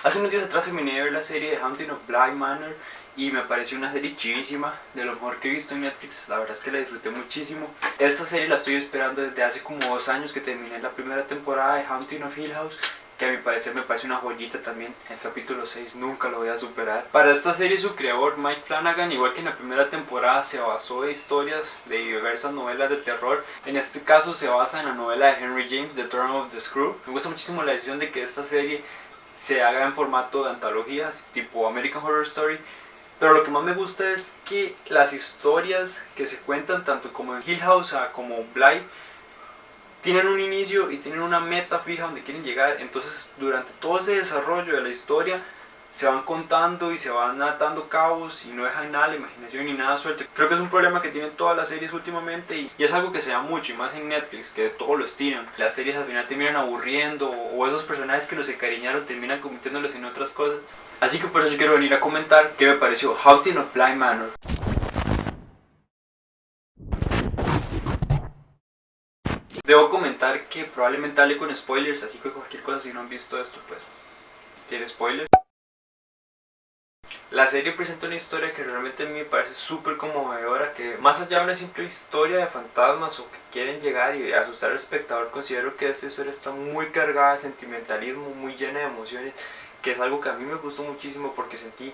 Hace unos días atrás terminé de ver la serie de Haunting of Bly Manor y me pareció una serie chivísima, de lo mejor que he visto en Netflix. La verdad es que la disfruté muchísimo. Esta serie la estoy esperando desde hace como 2 años que terminé la primera temporada de Haunting of Hill House, que a mi parecer me parece una joyita también. El capítulo 6 nunca lo voy a superar. Para esta serie su creador Mike Flanagan, igual que en la primera temporada, se basó de historias de diversas novelas de terror. En este caso se basa en la novela de Henry James, The Turn of the Screw. Me gusta muchísimo la decisión de que esta serie se haga en formato de antologías tipo American Horror Story, pero lo que más me gusta es que las historias que se cuentan tanto como en Hill House como Bly tienen un inicio y tienen una meta fija donde quieren llegar. Entonces durante todo ese desarrollo de la historia se van contando y se van atando cabos y no dejan nada a la imaginación ni nada suelto. Creo que es un problema que tienen todas las series últimamente y es algo que se da mucho, y más en Netflix, que de todo lo estiran. Las series al final terminan aburriendo, o esos personajes que los encariñaron terminan convirtiéndolos en otras cosas. Así que por eso yo quiero venir a comentar qué me pareció Haunting of Bly Manor. Debo comentar que probablemente hable con spoilers, así que cualquier cosa, si no han visto esto, pues tiene spoilers. La serie presenta una historia que realmente a mí me parece súper conmovedora, que más allá de una simple historia de fantasmas o que quieren llegar y asustar al espectador, considero que esta historia está muy cargada de sentimentalismo, muy llena de emociones, que es algo que a mí me gustó muchísimo porque sentí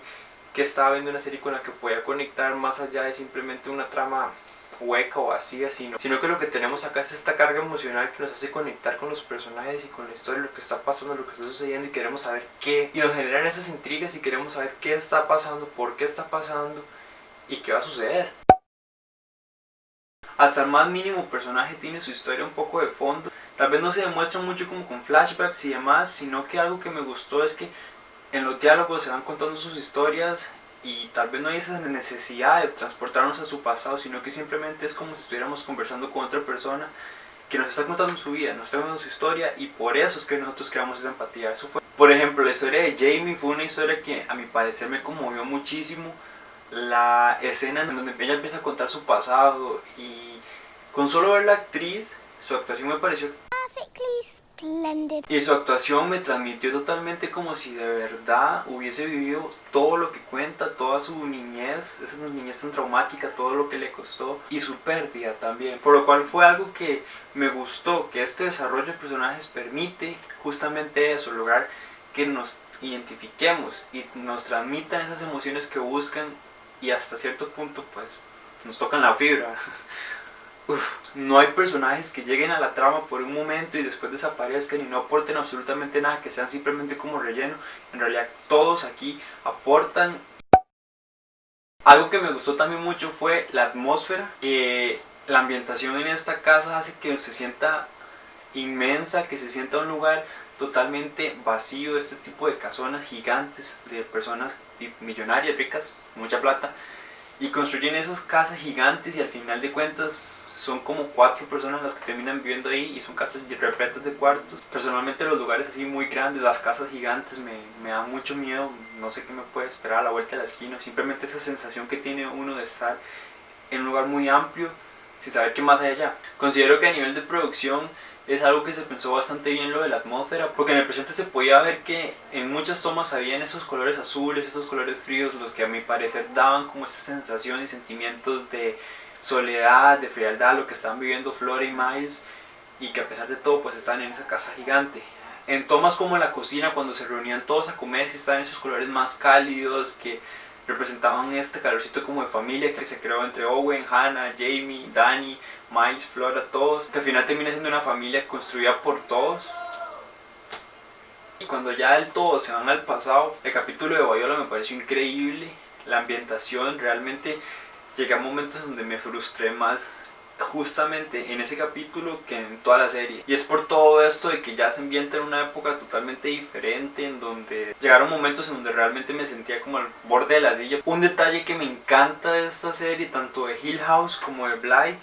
que estaba viendo una serie con la que podía conectar más allá de simplemente una trama hueca o vacía, sino que lo que tenemos acá es esta carga emocional que nos hace conectar con los personajes y con la historia, lo que está pasando, lo que está sucediendo, y queremos saber qué, y nos generan esas intrigas y queremos saber qué está pasando, por qué está pasando y qué va a suceder. Hasta el más mínimo personaje tiene su historia un poco de fondo. Tal vez no se demuestra mucho como con flashbacks y demás, sino que algo que me gustó es que en los diálogos se van contando sus historias y tal vez no hay esa necesidad de transportarnos a su pasado, sino que simplemente es como si estuviéramos conversando con otra persona que nos está contando su vida, nos está contando su historia, y por eso es que nosotros creamos esa empatía. Eso fue, por ejemplo, la historia de Jamie fue una historia que a mi parecer me conmovió muchísimo. La escena en donde ella empieza a contar su pasado, y con solo ver la actriz, su actuación me pareció y su actuación me transmitió totalmente como si de verdad hubiese vivido todo lo que cuenta, toda su niñez, esa niñez tan traumática, todo lo que le costó y su pérdida también. Por lo cual fue algo que me gustó, que este desarrollo de personajes permite justamente eso, lograr que nos identifiquemos y nos transmitan esas emociones que buscan, y hasta cierto punto pues nos tocan la fibra. No hay personajes que lleguen a la trama por un momento y después desaparezcan y no aporten absolutamente nada, que sean simplemente como relleno. En realidad todos aquí aportan. Algo que me gustó también mucho fue la atmósfera, que la ambientación en esta casa hace que se sienta inmensa, que se sienta un lugar totalmente vacío. Este tipo de casonas gigantes de personas millonarias, ricas, mucha plata, y construyen esas casas gigantes, y al final de cuentas son como 4 personas las que terminan viviendo ahí, y son casas repletas de cuartos. Personalmente los lugares así muy grandes, las casas gigantes, me da mucho miedo. No sé qué me puede esperar a la vuelta de la esquina. Simplemente esa sensación que tiene uno de estar en un lugar muy amplio sin saber qué más hay allá. Considero que a nivel de producción es algo que se pensó bastante bien, lo de la atmósfera, porque en el presente se podía ver que en muchas tomas habían esos colores azules, esos colores fríos, los que a mi parecer daban como esa sensación y sentimientos de soledad, de frialdad, lo que estaban viviendo Flora y Miles, y que a pesar de todo pues estaban en esa casa gigante. En tomas como la cocina, cuando se reunían todos a comer, sí estaban esos colores más cálidos que representaban este calorcito como de familia que se creó entre Owen, Hannah, Jamie, Danny, Miles, Flora, todos, que al final termina siendo una familia construida por todos. Y cuando ya del todo se van al pasado, el capítulo de Viola me pareció increíble. La ambientación, realmente llegué a momentos donde me frustré más justamente en ese capítulo que en toda la serie, y es por todo esto de que ya se ambienta en una época totalmente diferente, en donde llegaron momentos en donde realmente me sentía como al borde de la silla. Un detalle que me encanta de esta serie, tanto de Hill House como de Bly,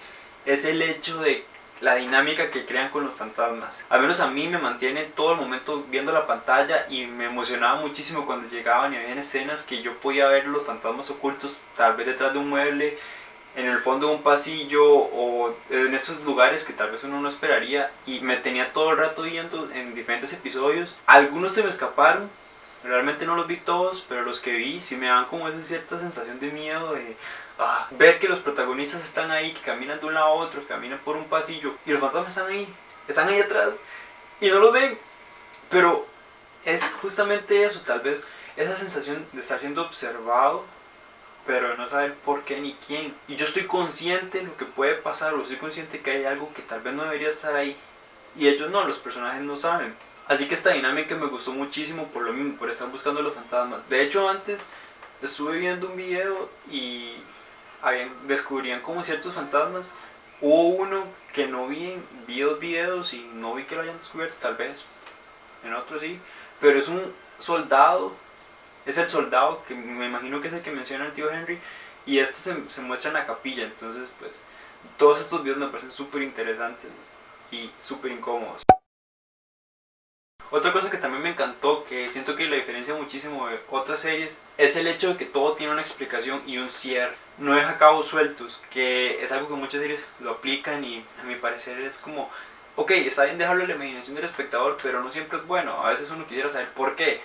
es el hecho de la dinámica que crean con los fantasmas. Al menos a mí me mantiene todo el momento viendo la pantalla, y me emocionaba muchísimo cuando llegaban y habían escenas que yo podía ver los fantasmas ocultos, tal vez detrás de un mueble, en el fondo de un pasillo, o en esos lugares que tal vez uno no esperaría, y me tenía todo el rato viendo en diferentes episodios. Algunos se me escaparon, Realmente no los vi todos, pero los que vi sí me dan como esa cierta sensación de miedo de ver que los protagonistas están ahí, que caminan de un lado a otro, que caminan por un pasillo y los fantasmas están ahí atrás y no los ven. Pero es justamente eso, tal vez esa sensación de estar siendo observado, pero de no saber por qué ni quién. Y yo estoy consciente de lo que puede pasar, o estoy consciente que hay algo que tal vez no debería estar ahí. Y ellos no, los personajes no saben. Así que esta dinámica me gustó muchísimo por lo mismo, por estar buscando los fantasmas. De hecho, antes estuve viendo un video y descubrían como ciertos fantasmas. Hubo uno que no vi 2 videos y no vi que lo hayan descubierto, tal vez. En otro sí. Pero es un soldado, es el soldado que me imagino que es el que menciona el tío Henry. Y este se muestra en la capilla, entonces pues todos estos videos me parecen súper interesantes y súper incómodos. Otra cosa que también me encantó, que siento que la diferencia muchísimo de otras series, es el hecho de que todo tiene una explicación y un cierre. No deja cabos sueltos, que es algo que muchas series lo aplican y a mi parecer es como, ok, está bien dejarlo a la imaginación del espectador, pero no siempre es bueno. A veces uno quisiera saber por qué.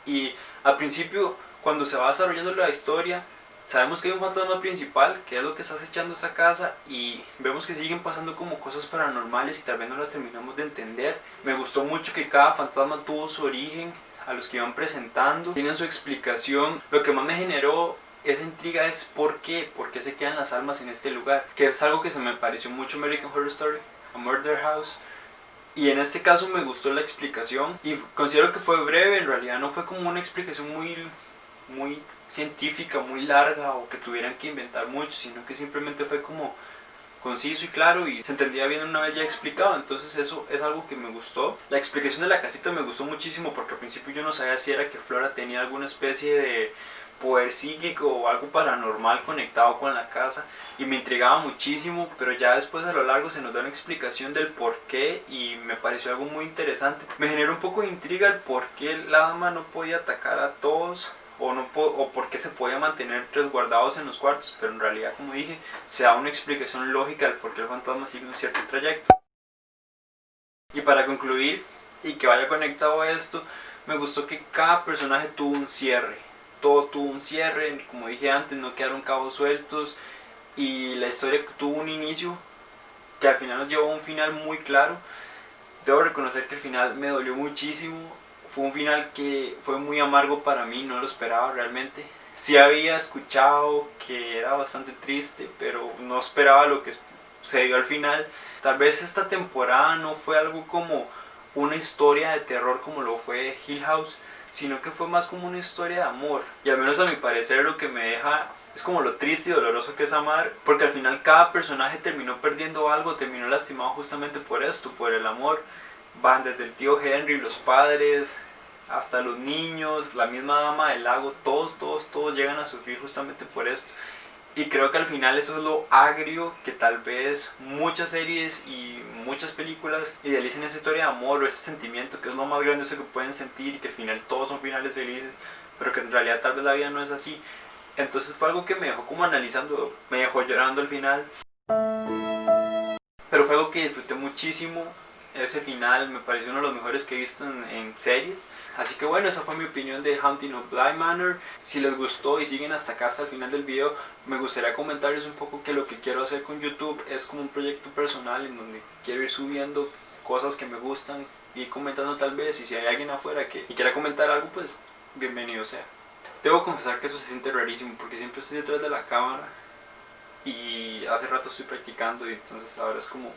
Y al principio, cuando se va desarrollando la historia, sabemos que hay un fantasma principal, que es lo que está acechando esa casa, y vemos que siguen pasando como cosas paranormales y tal vez no las terminamos de entender. Me gustó mucho que cada fantasma tuvo su origen, a los que iban presentando, tienen su explicación. Lo que más me generó esa intriga es por qué se quedan las almas en este lugar, que es algo que se me pareció mucho American Horror Story, A Murder House. Y en este caso me gustó la explicación y considero que fue breve, en realidad no fue como una explicación muy científica, muy larga o que tuvieran que inventar mucho, sino que simplemente fue como conciso y claro y se entendía bien una vez ya explicado. Entonces eso es algo que me gustó. La explicación de la casita me gustó muchísimo porque al principio yo no sabía si era que Flora tenía alguna especie de poder psíquico o algo paranormal conectado con la casa y me intrigaba muchísimo, pero ya después a lo largo se nos da una explicación del por qué y me pareció algo muy interesante. Me generó un poco de intriga el por qué la dama no podía atacar a todos o por qué se podía mantener resguardados en los cuartos, pero en realidad, como dije, se da una explicación lógica del por qué el fantasma sigue un cierto trayecto. Y para concluir, y que vaya conectado a esto, me gustó que cada personaje tuvo un cierre. Todo tuvo un cierre, como dije antes, no quedaron cabos sueltos y la historia tuvo un inicio que al final nos llevó a un final muy claro. Debo reconocer que el final me dolió muchísimo. Fue un final que fue muy amargo para mí, no lo esperaba realmente. Sí había escuchado que era bastante triste, pero no esperaba lo que se dio al final. Tal vez esta temporada no fue algo como una historia de terror como lo fue Hill House, sino que fue más como una historia de amor. Y al menos a mi parecer lo que me deja es como lo triste y doloroso que es amar, porque al final cada personaje terminó perdiendo algo, terminó lastimado justamente por esto, por el amor. Van desde el tío Henry, los padres, hasta los niños, la misma dama del lago, todos llegan a sufrir justamente por esto. Y creo que al final eso es lo agrio que tal vez muchas series y muchas películas idealicen esa historia de amor o ese sentimiento que es lo más grandioso que pueden sentir y que al final todos son finales felices, pero que en realidad tal vez la vida no es así. Entonces fue algo que me dejó como analizando, me dejó llorando al final, pero fue algo que disfruté muchísimo. Ese final me pareció uno de los mejores que he visto en series. Así que bueno, esa fue mi opinión de Haunting of Bly Manor. Si les gustó y siguen hasta acá, hasta el final del video, me gustaría comentarles un poco que lo que quiero hacer con YouTube es como un proyecto personal en donde quiero ir subiendo cosas que me gustan y comentando tal vez, y si hay alguien afuera que quiera comentar algo, pues bienvenido sea. Debo confesar que eso se siente rarísimo porque siempre estoy detrás de la cámara y hace rato estoy practicando y entonces ahora es como